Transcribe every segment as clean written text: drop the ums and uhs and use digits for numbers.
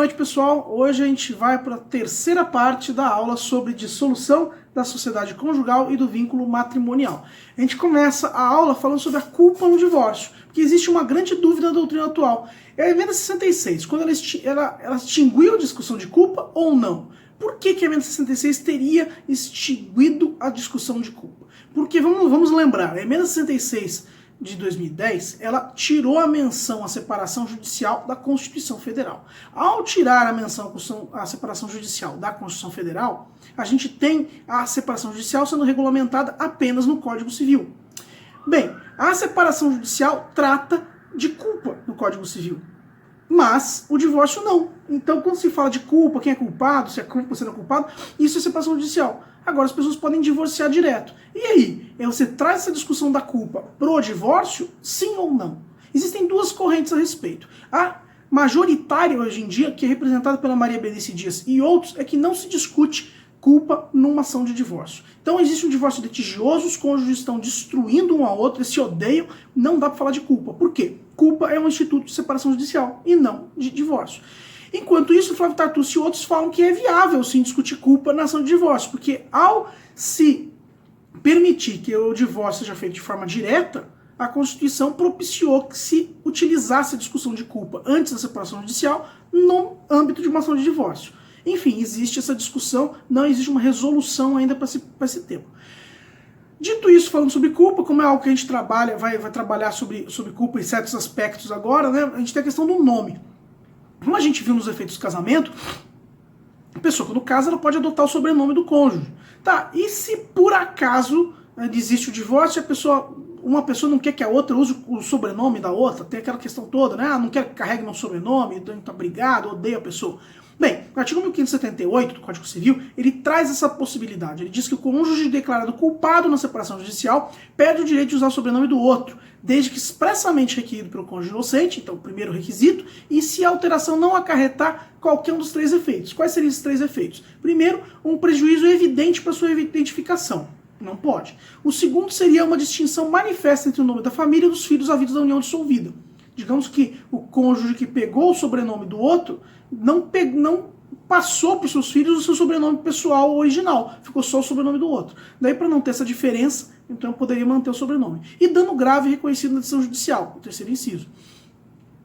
noite, pessoal. Hoje a gente vai para a terceira parte da aula sobre dissolução da sociedade conjugal e do vínculo matrimonial. A gente começa a aula falando sobre a culpa no divórcio, porque existe uma grande dúvida na doutrina atual. É a emenda 66, quando ela extinguiu a discussão de culpa ou não. Por que a emenda 66 teria extinguido a discussão de culpa? Porque, vamos lembrar, a emenda 66 de 2010, ela tirou a menção à separação judicial da Constituição Federal. Ao tirar a menção à separação judicial da Constituição Federal, a gente tem a separação judicial sendo regulamentada apenas no Código Civil. Bem, a separação judicial trata de culpa no Código Civil, mas o divórcio não. Então, quando se fala de culpa, quem é culpado, se é culpa, se não é culpado, isso é separação judicial. Agora, as pessoas podem divorciar direto. E aí, você traz essa discussão da culpa pro divórcio, sim ou não? Existem duas correntes a respeito. A majoritária hoje em dia, que é representada pela Maria Benice Dias e outros, é que não se discute culpa numa ação de divórcio. Então existe um divórcio litigioso, os cônjuges estão destruindo um ao outro, eles se odeiam, não dá para falar de culpa. Por quê? Culpa é um instituto de separação judicial e não de divórcio. Enquanto isso, o Flávio Tartucci e outros falam que é viável sim discutir culpa na ação de divórcio, porque ao se permitir que o divórcio seja feito de forma direta, a Constituição propiciou que se utilizasse a discussão de culpa antes da separação judicial no âmbito de uma ação de divórcio. Enfim, existe essa discussão, não existe uma resolução ainda para esse tema. Dito isso, falando sobre culpa, como é algo que a gente trabalha, vai trabalhar sobre culpa em certos aspectos agora, né? A gente tem a questão do nome. Como a gente viu nos efeitos do casamento, a pessoa quando casa, ela pode adotar o sobrenome do cônjuge. Tá, e se por acaso existe o divórcio e uma pessoa não quer que a outra use o sobrenome da outra, tem aquela questão toda, né? Ah, não quer que carregue meu sobrenome, então tá brigado, odeia a pessoa. Bem, o artigo 1578 do Código Civil, ele traz essa possibilidade. Ele diz que o cônjuge declarado culpado na separação judicial perde o direito de usar o sobrenome do outro, desde que expressamente requerido pelo cônjuge inocente, então o primeiro requisito, e se a alteração não acarretar qualquer um dos três efeitos. Quais seriam esses três efeitos? Primeiro, um prejuízo evidente para sua identificação. Não pode. O segundo seria uma distinção manifesta entre o nome da família e dos filhos havidos da união dissolvida. Digamos que o cônjuge que pegou o sobrenome do outro não passou para os seus filhos o seu sobrenome pessoal original, ficou só o sobrenome do outro. Daí, para não ter essa diferença, então eu poderia manter o sobrenome. E dano grave reconhecido na decisão judicial, o terceiro inciso.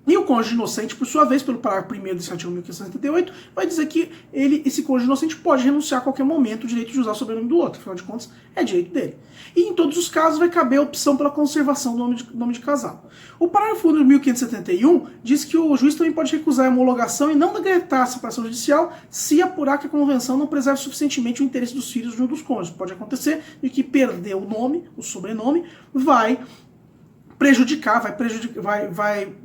E o cônjuge inocente, por sua vez, pelo parágrafo 1º desse artigo 1578, vai dizer que esse cônjuge inocente pode renunciar a qualquer momento o direito de usar o sobrenome do outro. Afinal de contas, é direito dele. E em todos os casos vai caber a opção pela conservação do nome de casado. O parágrafo 1º do 1571 diz que o juiz também pode recusar a homologação e não decretar a separação judicial se apurar que a convenção não preserve suficientemente o interesse dos filhos de um dos cônjuges. Pode acontecer de que perder o nome, o sobrenome, vai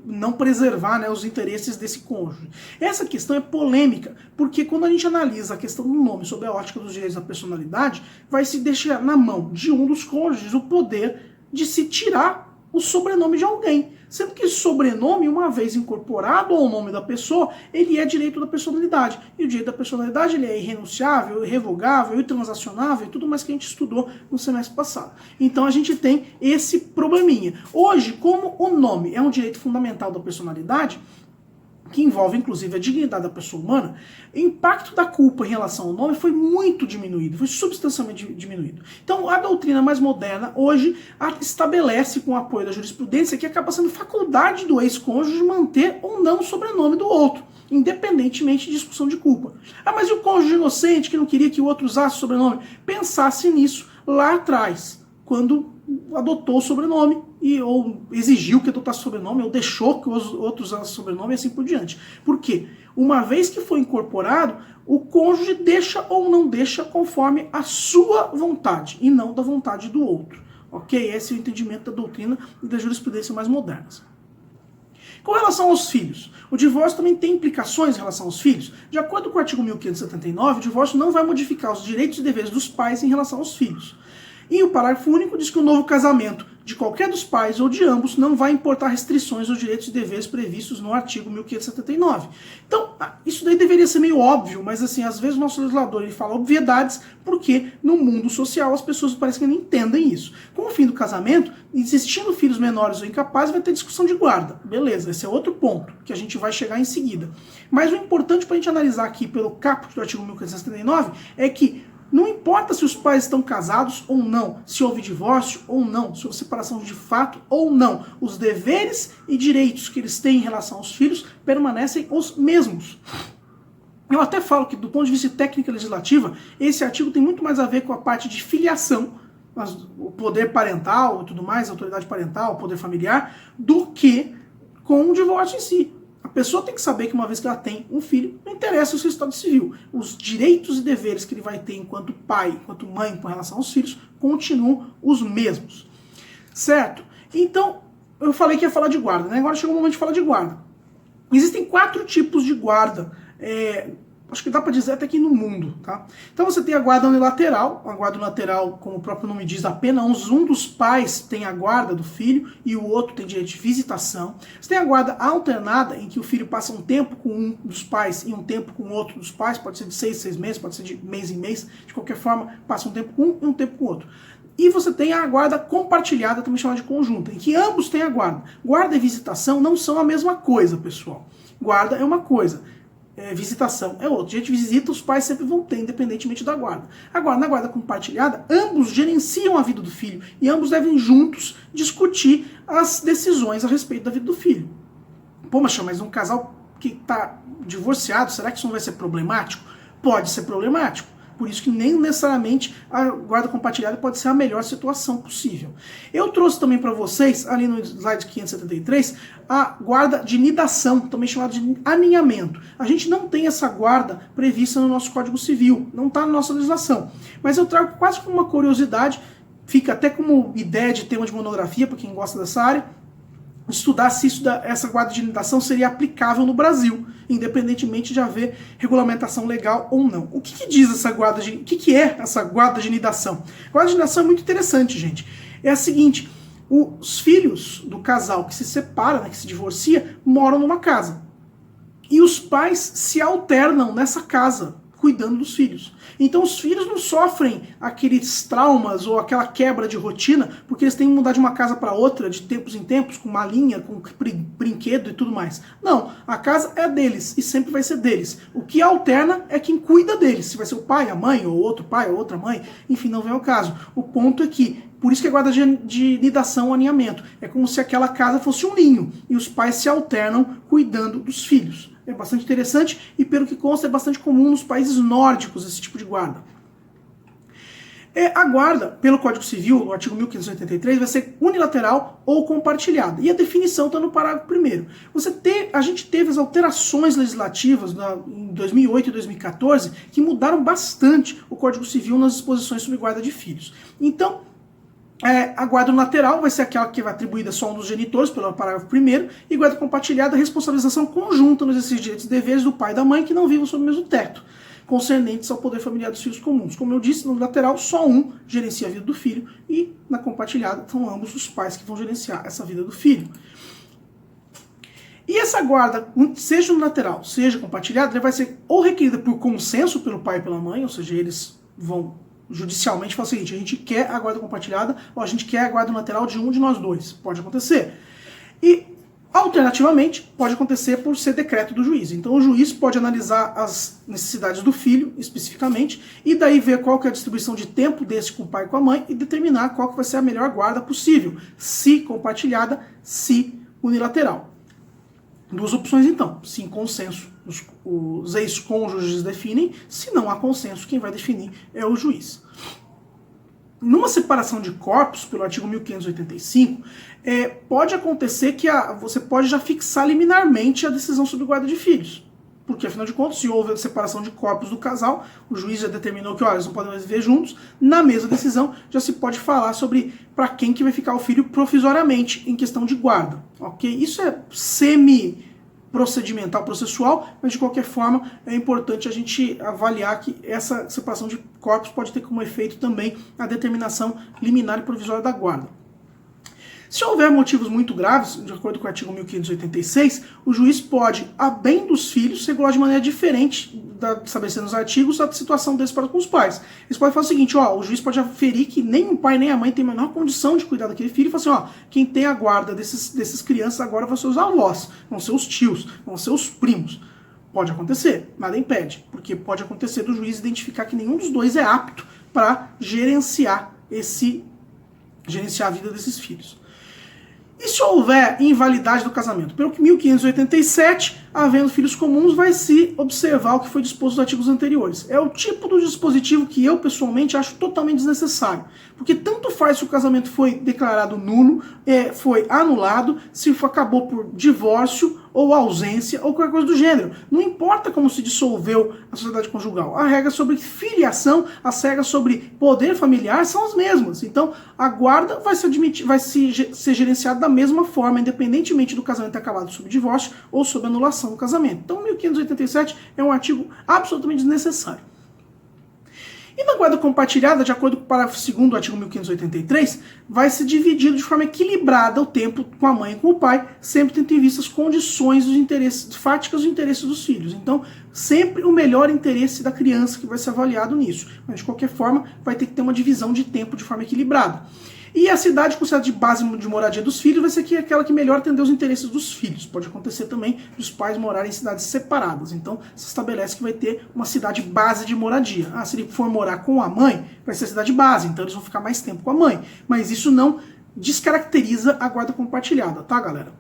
não preservar, né, os interesses desse cônjuge. Essa questão é polêmica, porque quando a gente analisa a questão do nome sob a ótica dos direitos da personalidade, vai se deixar na mão de um dos cônjuges o poder de se tirar o sobrenome de alguém. Sendo que esse sobrenome, uma vez incorporado ao nome da pessoa, ele é direito da personalidade. E o direito da personalidade ele é irrenunciável, irrevogável, intransacionável e tudo mais que a gente estudou no semestre passado. Então a gente tem esse probleminha. Hoje, como o nome é um direito fundamental da personalidade, que envolve inclusive a dignidade da pessoa humana, o impacto da culpa em relação ao nome foi muito diminuído, foi substancialmente diminuído. Então a doutrina mais moderna hoje estabelece, com o apoio da jurisprudência, que acaba sendo faculdade do ex-cônjuge manter ou não o sobrenome do outro, independentemente de discussão de culpa. Ah, mas e o cônjuge inocente que não queria que o outro usasse o sobrenome? Pensasse nisso lá atrás, quando adotou o sobrenome, ou exigiu que adotasse o sobrenome, ou deixou que os outros usassem o sobrenome e assim por diante. Por quê? Uma vez que foi incorporado, o cônjuge deixa ou não deixa conforme a sua vontade, e não da vontade do outro. Ok? Esse é o entendimento da doutrina e da jurisprudência mais modernas. Com relação aos filhos, o divórcio também tem implicações em relação aos filhos. De acordo com o artigo 1579, o divórcio não vai modificar os direitos e deveres dos pais em relação aos filhos. E o parágrafo único diz que o novo casamento de qualquer dos pais ou de ambos, não vai importar restrições aos direitos e deveres previstos no artigo 1579. Então, isso daí deveria ser meio óbvio, mas assim, às vezes o nosso legislador ele fala obviedades porque no mundo social as pessoas parecem que não entendem isso. Com o fim do casamento, existindo filhos menores ou incapazes, vai ter discussão de guarda. Beleza, esse é outro ponto que a gente vai chegar em seguida. Mas o importante para a gente analisar aqui pelo caput do artigo 1579 é que não importa se os pais estão casados ou não, se houve divórcio ou não, se houve separação de fato ou não, os deveres e direitos que eles têm em relação aos filhos permanecem os mesmos. Eu até falo que, do ponto de vista de técnica legislativa, esse artigo tem muito mais a ver com a parte de filiação, o poder parental e tudo mais, a autoridade parental, o poder familiar, do que com o divórcio em si. A pessoa tem que saber que uma vez que ela tem um filho, não interessa o seu estado civil. Os direitos e deveres que ele vai ter enquanto pai, enquanto mãe com relação aos filhos, continuam os mesmos. Certo? Então, eu falei que ia falar de guarda, né? Agora chegou o momento de falar de guarda. Existem 4 tipos de guarda, acho que dá para dizer até aqui no mundo, tá? Então você tem a guarda unilateral, a guarda unilateral, como o próprio nome diz, apenas um dos pais tem a guarda do filho e o outro tem direito de visitação. Você tem a guarda alternada, em que o filho passa um tempo com um dos pais e um tempo com o outro dos pais, pode ser de 6 meses, pode ser de mês em mês, de qualquer forma, passa um tempo com um e um tempo com o outro. E você tem a guarda compartilhada, também chamada de conjunta, em que ambos têm a guarda. Guarda e visitação não são a mesma coisa, pessoal. Guarda é uma coisa, visitação é outra. A gente visita, os pais sempre vão ter, independentemente da guarda. Agora, na guarda compartilhada, ambos gerenciam a vida do filho e ambos devem juntos discutir as decisões a respeito da vida do filho. Pô, mas um casal que está divorciado, será que isso não vai ser problemático? Pode ser problemático. Por isso que nem necessariamente a guarda compartilhada pode ser a melhor situação possível. Eu trouxe também para vocês, ali no slide 573, a guarda de nidação, também chamada de aninhamento. A gente não tem essa guarda prevista no nosso Código Civil, não está na nossa legislação. Mas eu trago quase como uma curiosidade, fica até como ideia de tema de monografia, para quem gosta dessa área, estudar se essa guarda de nidação seria aplicável no Brasil, independentemente de haver regulamentação legal ou não. O que diz essa guarda de... O que é essa guarda de nidação? A guarda de nidação é muito interessante, gente. É a seguinte, os filhos do casal que se separa, né, que se divorcia, moram numa casa. E os pais se alternam nessa casa, cuidando dos filhos. Então os filhos não sofrem aqueles traumas ou aquela quebra de rotina, porque eles têm que mudar de uma casa para outra, de tempos em tempos, com malinha, com brinquedo e tudo mais. Não, a casa é deles e sempre vai ser deles. O que alterna é quem cuida deles, se vai ser o pai, a mãe, ou outro pai, ou outra mãe, enfim, não vem ao caso. O ponto é que, por isso que é guarda de nidação ou aninhamento, é como se aquela casa fosse um ninho, e os pais se alternam cuidando dos filhos. É bastante interessante e, pelo que consta, é bastante comum nos países nórdicos esse tipo de guarda. A guarda, pelo Código Civil, no artigo 1583, vai ser unilateral ou compartilhada. E a definição está no parágrafo 1º. A gente teve as alterações legislativas em 2008 e 2014 que mudaram bastante o Código Civil nas disposições sobre guarda de filhos. Então, a guarda unilateral vai ser aquela que vai atribuída só a um dos genitores, pelo parágrafo 1º, e guarda compartilhada, a responsabilização conjunta nos exercícios de direitos e deveres do pai e da mãe que não vivam sob o mesmo teto, concernentes ao poder familiar dos filhos comuns. Como eu disse, no unilateral, só um gerencia a vida do filho, e na compartilhada são ambos os pais que vão gerenciar essa vida do filho. E essa guarda, seja unilateral, seja compartilhada, ela vai ser ou requerida por consenso pelo pai e pela mãe, ou seja, eles vão judicialmente falar o seguinte: a gente quer a guarda compartilhada ou a gente quer a guarda unilateral de um de nós dois. Pode acontecer. E, alternativamente, pode acontecer por ser decreto do juiz. Então o juiz pode analisar as necessidades do filho, especificamente, e daí ver qual que é a distribuição de tempo desse com o pai e com a mãe e determinar qual que vai ser a melhor guarda possível, se compartilhada, se unilateral. Duas opções, então. Se em consenso os ex-cônjuges definem, se não há consenso, quem vai definir é o juiz. Numa separação de corpos, pelo artigo 1585, pode acontecer que você pode já fixar liminarmente a decisão sobre guarda de filhos. Porque, afinal de contas, se houve a separação de corpos do casal, o juiz já determinou que eles não podem mais viver juntos, na mesma decisão já se pode falar sobre para quem que vai ficar o filho provisoriamente em questão de guarda. Ok? Isso é semi-procedimental, processual, mas de qualquer forma é importante a gente avaliar que essa separação de corpos pode ter como efeito também a determinação liminar e provisória da guarda. Se houver motivos muito graves, de acordo com o artigo 1586, o juiz pode, a bem dos filhos, regular de maneira diferente, estabelecendo nos artigos, a situação deles para com os pais. Eles podem falar o seguinte, ó, o juiz pode aferir que nem o pai nem a mãe tem a menor condição de cuidar daquele filho, e falar assim, ó, quem tem a guarda desses crianças agora vão ser os avós, vão ser os tios, vão ser os primos. Pode acontecer, nada impede, porque pode acontecer do juiz identificar que nenhum dos dois é apto para gerenciar a vida desses filhos. E se houver invalidade do casamento? Pelo que 1587, havendo filhos comuns, vai se observar o que foi disposto nos artigos anteriores. É o tipo do dispositivo que eu, pessoalmente, acho totalmente desnecessário. Porque tanto faz se o casamento foi declarado nulo, foi anulado, se acabou por divórcio ou ausência ou qualquer coisa do gênero. Não importa como se dissolveu a sociedade conjugal. A regra sobre filiação, as regras sobre poder familiar são as mesmas. Então, a guarda vai ser gerenciada da mesma forma, independentemente do casamento ter acabado sob divórcio ou sob anulação do casamento. Então, 1587 é um artigo absolutamente desnecessário. E na guarda compartilhada, de acordo com o parágrafo 2º do artigo 1583, vai ser dividido de forma equilibrada o tempo com a mãe e com o pai, sempre tendo em vista as condições dos interesses, fáticas dos interesses dos filhos. Então, sempre o melhor interesse da criança que vai ser avaliado nisso. Mas, de qualquer forma, vai ter que ter uma divisão de tempo de forma equilibrada. E a cidade considerada de base de moradia dos filhos vai ser aquela que melhor atender os interesses dos filhos. Pode acontecer também dos pais morarem em cidades separadas. Então, se estabelece que vai ter uma cidade base de moradia. Ah, se ele for morar com a mãe, vai ser a cidade base, então eles vão ficar mais tempo com a mãe. Mas isso não descaracteriza a guarda compartilhada, tá, galera?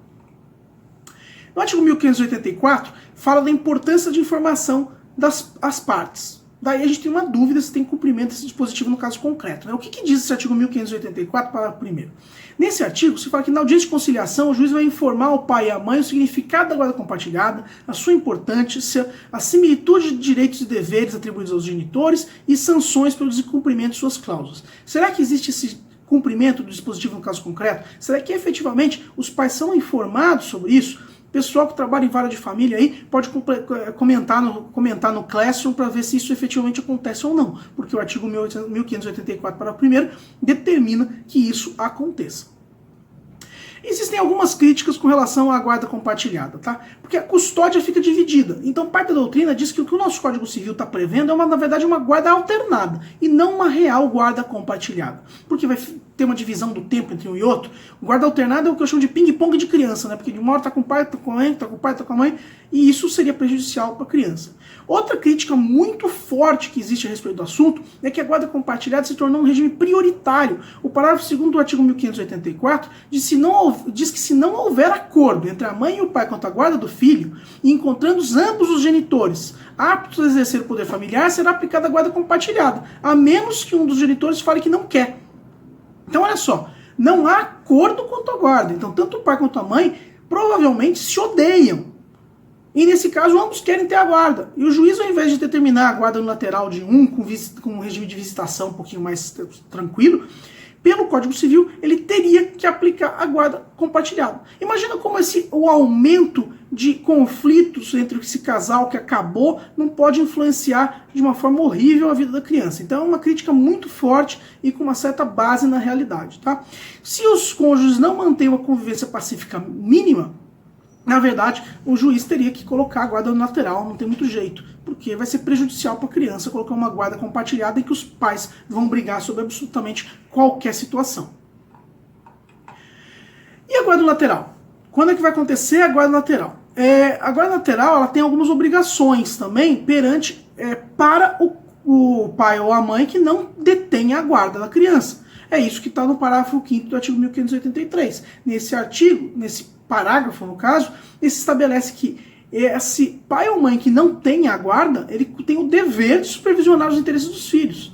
No artigo 1584, fala da importância de informação das partes. Daí a gente tem uma dúvida se tem cumprimento desse dispositivo no caso concreto. Né? O que diz esse artigo 1584, parágrafo 1º? Nesse artigo, se fala que na audiência de conciliação, o juiz vai informar o pai e a mãe o significado da guarda compartilhada, a sua importância, a similitude de direitos e deveres atribuídos aos genitores e sanções pelo descumprimento de suas cláusulas. Será que existe esse cumprimento do dispositivo no caso concreto? Será que efetivamente os pais são informados sobre isso? Pessoal que trabalha em vara de família aí pode comentar no Classroom para ver se isso efetivamente acontece ou não, porque o artigo 1584, parágrafo 1º, determina que isso aconteça. Existem algumas críticas com relação à guarda compartilhada, tá? Porque a custódia fica dividida. Então, parte da doutrina diz que o que o nosso Código Civil está prevendo é, na verdade, uma guarda alternada e não uma real guarda compartilhada. Porque vai ter uma divisão do tempo entre um e outro. O guarda alternada é o que eu chamo de ping-pong de criança, né? Porque de uma hora tá com o pai, tá com a mãe, tá com o pai, tá com a mãe, e isso seria prejudicial para a criança. Outra crítica muito forte que existe a respeito do assunto é que a guarda compartilhada se tornou um regime prioritário. O parágrafo 2º do artigo 1584 diz que se não houver acordo entre a mãe e o pai quanto à guarda do filho, e encontrando ambos os genitores aptos a exercer o poder familiar, será aplicada a guarda compartilhada, a menos que um dos genitores fale que não quer. Então, olha só, não há acordo quanto à guarda. Então, tanto o pai quanto a mãe provavelmente se odeiam. E nesse caso, ambos querem ter a guarda. E o juiz, ao invés de determinar a guarda unilateral de um com um regime de visitação um pouquinho mais tranquilo, pelo Código Civil, ele teria que aplicar a guarda compartilhada. Imagina como o aumento de conflitos entre esse casal que acabou não pode influenciar de uma forma horrível a vida da criança. Então é uma crítica muito forte e com uma certa base na realidade. Tá? Se os cônjuges não mantêm uma convivência pacífica mínima, na verdade, o juiz teria que colocar a guarda unilateral, não tem muito jeito, porque vai ser prejudicial para a criança colocar uma guarda compartilhada em que os pais vão brigar sobre absolutamente qualquer situação. E a guarda unilateral? Quando é que vai acontecer a guarda unilateral? A guarda unilateral ela tem algumas obrigações também para o pai ou a mãe que não detém a guarda da criança. É isso que está no parágrafo 5º do artigo 1583. Nesse parágrafo, no caso, ele se estabelece que esse pai ou mãe que não tem a guarda, ele tem o dever de supervisionar os interesses dos filhos.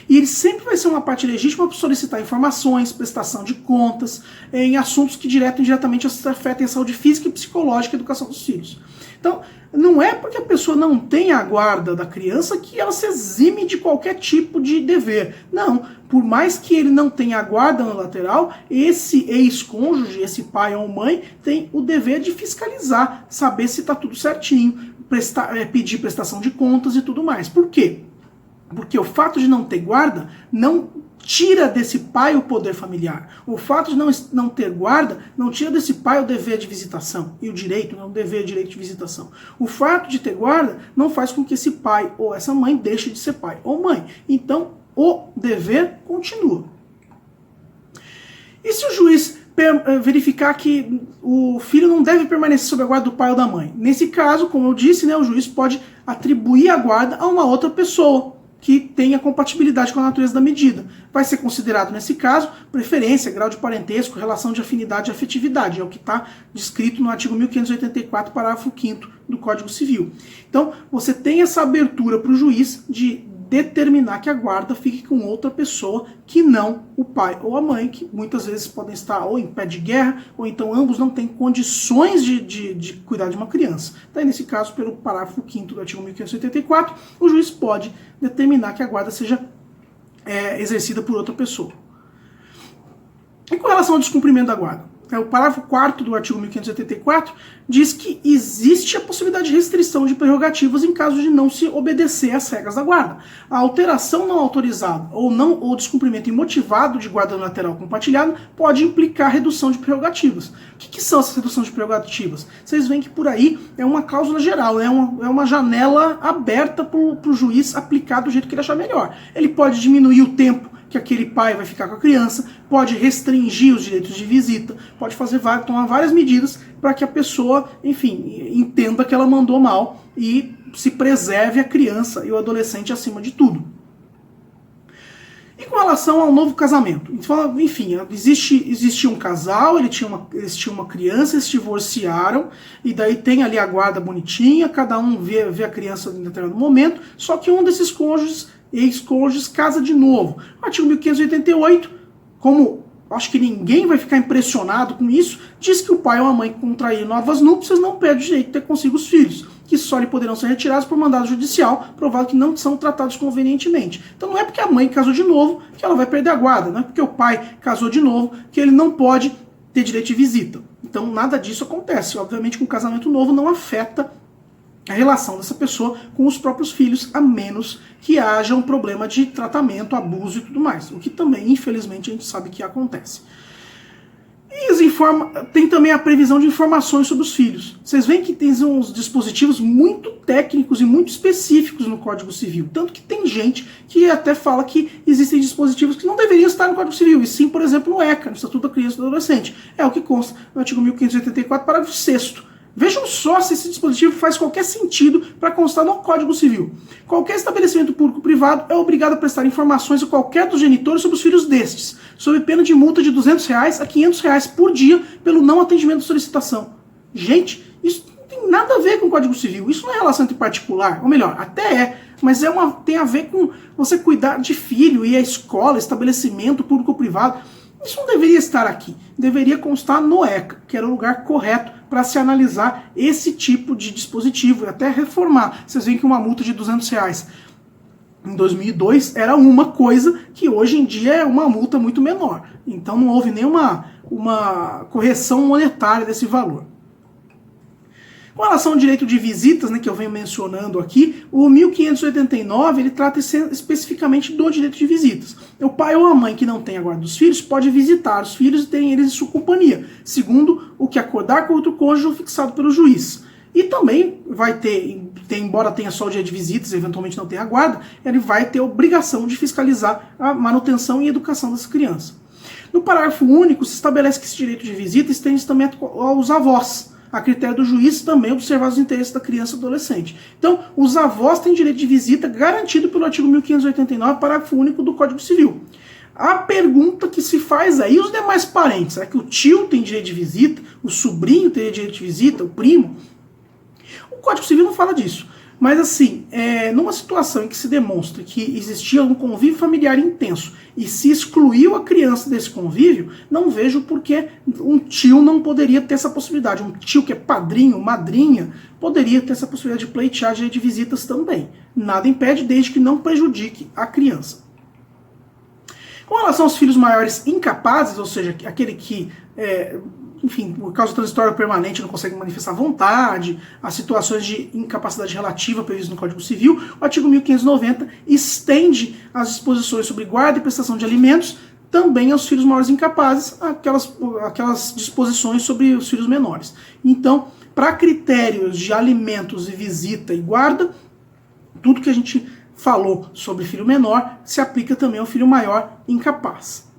E ele sempre vai ser uma parte legítima para solicitar informações, prestação de contas, em assuntos que direto e indiretamente afetem a saúde física e psicológica e a educação dos filhos. Então, não é porque a pessoa não tem a guarda da criança que ela se exime de qualquer tipo de dever. Não, por mais que ele não tenha a guarda unilateral, esse ex-cônjuge, esse pai ou mãe, tem o dever de fiscalizar, saber se está tudo certinho, pedir prestação de contas e tudo mais. Por quê? Porque o fato de não ter guarda não tira desse pai o poder familiar. O fato de não ter guarda não tira desse pai o dever de visitação e o direito, né, o dever e direito de visitação. O fato de ter guarda não faz com que esse pai ou essa mãe deixe de ser pai ou mãe. Então, o dever continua. E se o juiz verificar que o filho não deve permanecer sob a guarda do pai ou da mãe? Nesse caso, como eu disse, né, o juiz pode atribuir a guarda a uma outra pessoa que tenha compatibilidade com a natureza da medida. Vai ser considerado, nesse caso, preferência, grau de parentesco, relação de afinidade e afetividade. É o que está descrito no artigo 1584, parágrafo 5º do Código Civil. Então, você tem essa abertura para o juiz de determinar que a guarda fique com outra pessoa que não o pai ou a mãe, que muitas vezes podem estar ou em pé de guerra, ou então ambos não têm condições de cuidar de uma criança. Daí, nesse caso, pelo parágrafo 5º do artigo 1584, o juiz pode determinar que a guarda seja exercida por outra pessoa. E com relação ao descumprimento da guarda? O parágrafo 4º do artigo 1584 diz que existe a possibilidade de restrição de prerrogativas em caso de não se obedecer às regras da guarda. A alteração não autorizada ou descumprimento imotivado de guarda unilateral compartilhada pode implicar redução de prerrogativas. O que são essas reduções de prerrogativas? Vocês veem que por aí é uma cláusula geral, é uma janela aberta para o juiz aplicar do jeito que ele achar melhor. Ele pode diminuir o tempo que aquele pai vai ficar com a criança, pode restringir os direitos de visita, pode tomar várias medidas para que a pessoa, enfim, entenda que ela mandou mal e se preserve a criança e o adolescente acima de tudo. E com relação ao novo casamento? Enfim, existia um casal, eles tinham uma criança, eles se divorciaram, e daí tem ali a guarda bonitinha, cada um vê a criança em determinado momento, só que um desses ex-cônjuges casa de novo. O artigo 1588, como acho que ninguém vai ficar impressionado com isso, diz que o pai ou a mãe que contrair novas núpcias não perde o direito de ter consigo os filhos, que só lhe poderão ser retirados por mandado judicial, provado que não são tratados convenientemente. Então não é porque a mãe casou de novo que ela vai perder a guarda, não é porque o pai casou de novo que ele não pode ter direito de visita. Então nada disso acontece. Obviamente que um casamento novo não afeta a relação dessa pessoa com os próprios filhos, a menos que haja um problema de tratamento, abuso e tudo mais, o que também, infelizmente, a gente sabe que acontece. E tem também a previsão de informações sobre os filhos. Vocês veem que tem uns dispositivos muito técnicos e muito específicos no Código Civil, tanto que tem gente que até fala que existem dispositivos que não deveriam estar no Código Civil, e sim, por exemplo, no ECA, no Estatuto da Criança e do Adolescente. É o que consta no artigo 1584, parágrafo 6º. Vejam só se esse dispositivo faz qualquer sentido para constar no Código Civil. Qualquer estabelecimento público-privado é obrigado a prestar informações a qualquer dos genitores sobre os filhos destes, sob pena de multa de R$ 200 a R$ 500 por dia pelo não atendimento de solicitação. Gente, isso não tem nada a ver com o Código Civil. Isso não é relação entre particular, ou melhor, até mas tem a ver com você cuidar de filho e a escola, estabelecimento público-privado. Isso não deveria estar aqui. Deveria constar no ECA, que era o lugar correto para se analisar esse tipo de dispositivo e até reformar. Vocês veem que uma multa de R$ 200 em 2002 era uma coisa que hoje em dia é uma multa muito menor. Então não houve nenhuma correção monetária desse valor. Com relação ao direito de visitas, né, que eu venho mencionando aqui, o 1589 ele trata especificamente do direito de visitas. O pai ou a mãe que não tem a guarda dos filhos pode visitar os filhos e terem eles em sua companhia, segundo o que acordar com outro cônjuge fixado pelo juiz. E também vai embora tenha só o direito de visitas, eventualmente não tenha a guarda, ele vai ter a obrigação de fiscalizar a manutenção e educação dessa criança. No parágrafo único se estabelece que esse direito de visita estende também aos avós, a critério do juiz também observar os interesses da criança e do adolescente. Então, os avós têm direito de visita garantido pelo artigo 1589, parágrafo único do Código Civil. A pergunta que se faz aí, os demais parentes? Será que o tio tem direito de visita? O sobrinho tem direito de visita? O primo? O Código Civil não fala disso. Mas assim, numa situação em que se demonstra que existia um convívio familiar intenso e se excluiu a criança desse convívio, não vejo por que um tio não poderia ter essa possibilidade. Um tio que é padrinho, madrinha, poderia ter essa possibilidade de pleitear direito de visitas também. Nada impede, desde que não prejudique a criança. Com relação aos filhos maiores incapazes, ou seja, aquele que enfim, por causa transitória permanente não consegue manifestar vontade, as situações de incapacidade relativa previstas no Código Civil, o artigo 1590 estende as disposições sobre guarda e prestação de alimentos também aos filhos maiores incapazes, aquelas disposições sobre os filhos menores. Então, para critérios de alimentos e visita e guarda, tudo que a gente falou sobre filho menor se aplica também ao filho maior incapaz.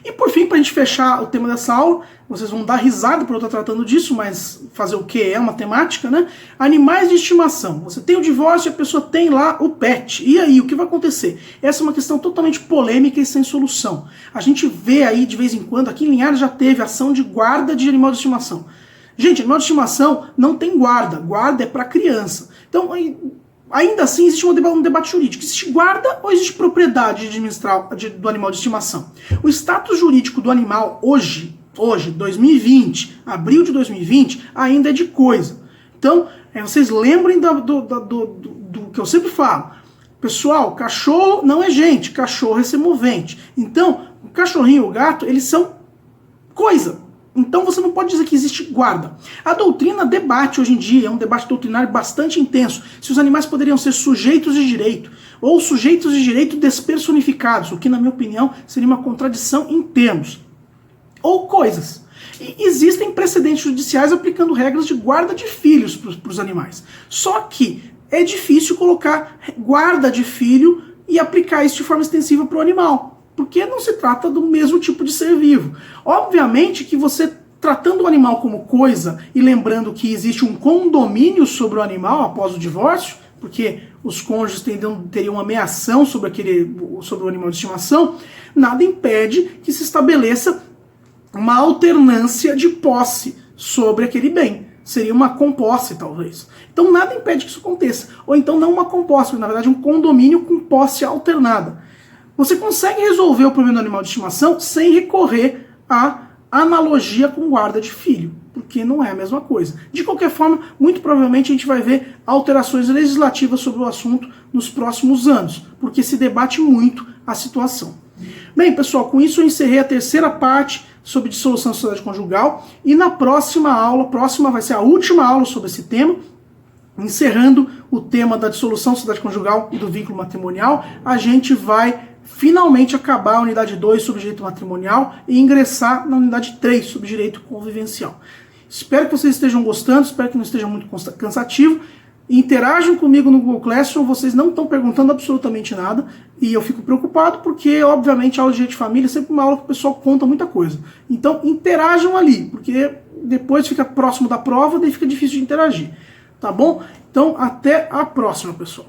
E por fim, para a gente fechar o tema dessa aula, vocês vão dar risada por eu estar tratando disso, mas fazer o que? É uma temática, né? Animais de estimação. Você tem o divórcio e a pessoa tem lá o pet. E aí, o que vai acontecer? Essa é uma questão totalmente polêmica e sem solução. A gente vê aí, de vez em quando, aqui em Linhares já teve ação de guarda de animal de estimação. Gente, animal de estimação não tem guarda. Guarda é para criança. Então, ainda assim, existe um debate jurídico. Existe guarda ou existe propriedade administrar do animal de estimação? O status jurídico do animal hoje, 2020, abril de 2020, ainda é de coisa. Então, vocês lembrem do que eu sempre falo. Pessoal, cachorro não é gente, cachorro é semovente. Então, o cachorrinho e o gato, eles são coisa. Então você não pode dizer que existe guarda. A doutrina debate hoje em dia, é um debate doutrinário bastante intenso, se os animais poderiam ser sujeitos de direito, ou sujeitos de direito despersonificados, o que na minha opinião seria uma contradição em termos. Ou coisas. E existem precedentes judiciais aplicando regras de guarda de filhos para os animais. Só que é difícil colocar guarda de filho e aplicar isso de forma extensiva para o animal. Porque não se trata do mesmo tipo de ser vivo. Obviamente que você, tratando o animal como coisa e lembrando que existe um condomínio sobre o animal após o divórcio, porque os cônjuges teriam uma ameação sobre o animal de estimação, nada impede que se estabeleça uma alternância de posse sobre aquele bem. Seria uma composse, talvez. Então nada impede que isso aconteça. Ou então não uma composse, mas na verdade um condomínio com posse alternada. Você consegue resolver o problema do animal de estimação sem recorrer à analogia com guarda de filho, porque não é a mesma coisa. De qualquer forma, muito provavelmente a gente vai ver alterações legislativas sobre o assunto nos próximos anos, porque se debate muito a situação. Bem, pessoal, com isso eu encerrei a terceira parte sobre dissolução da sociedade conjugal, e na próxima aula, vai ser a última aula sobre esse tema, encerrando o tema da dissolução da sociedade conjugal e do vínculo matrimonial, a gente vai finalmente acabar a unidade 2 sobre direito matrimonial e ingressar na unidade 3 sobre direito convivencial. Espero que vocês estejam gostando, espero que não esteja muito cansativo. Interajam comigo no Google Classroom, vocês não estão perguntando absolutamente nada e eu fico preocupado porque, obviamente, a aula de direito de família é sempre uma aula que o pessoal conta muita coisa. Então, interajam ali, porque depois fica próximo da prova, daí fica difícil de interagir. Tá bom? Então, até a próxima, pessoal.